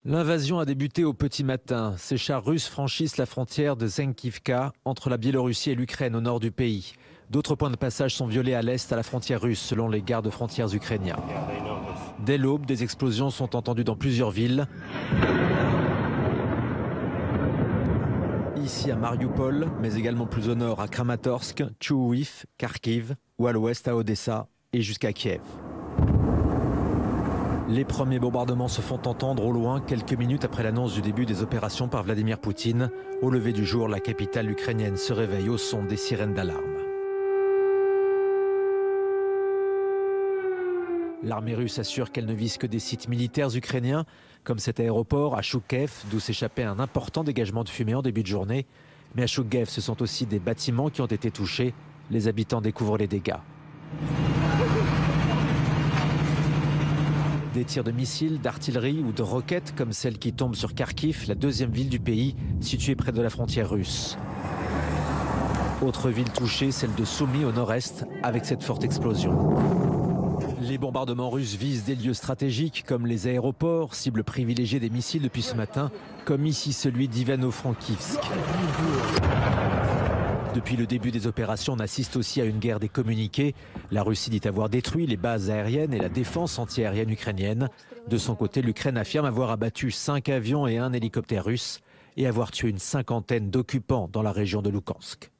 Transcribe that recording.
L'invasion a débuté au petit matin. Ces chars russes franchissent la frontière de Zenkivka entre la Biélorussie et l'Ukraine au nord du pays. D'autres points de passage sont violés à l'est à la frontière russe selon les gardes-frontières ukrainiens. Dès l'aube, des explosions sont entendues dans plusieurs villes. Ici à Mariupol, mais également plus au nord à Kramatorsk, Tchououif, Kharkiv ou à l'ouest à Odessa et jusqu'à Kiev. Les premiers bombardements se font entendre au loin quelques minutes après l'annonce du début des opérations par Vladimir Poutine. Au lever du jour, la capitale ukrainienne se réveille au son des sirènes d'alarme. L'armée russe assure qu'elle ne vise que des sites militaires ukrainiens, comme cet aéroport à Choukev, d'où s'échappait un important dégagement de fumée en début de journée. Mais à Choukev, ce sont aussi des bâtiments qui ont été touchés. Les habitants découvrent les dégâts. Des tirs de missiles, d'artillerie ou de roquettes comme celle qui tombe sur Kharkiv, la deuxième ville du pays, située près de la frontière russe. Autre ville touchée, celle de Soumy au nord-est, avec cette forte explosion. Les bombardements russes visent des lieux stratégiques comme les aéroports, cible privilégiée des missiles depuis ce matin, comme ici celui d'Ivano-Frankivsk. Depuis le début des opérations, on assiste aussi à une guerre des communiqués. La Russie dit avoir détruit les bases aériennes et la défense antiaérienne ukrainienne. De son côté, l'Ukraine affirme avoir abattu 5 avions et un hélicoptère russe et avoir tué une cinquantaine d'occupants dans la région de Lougansk.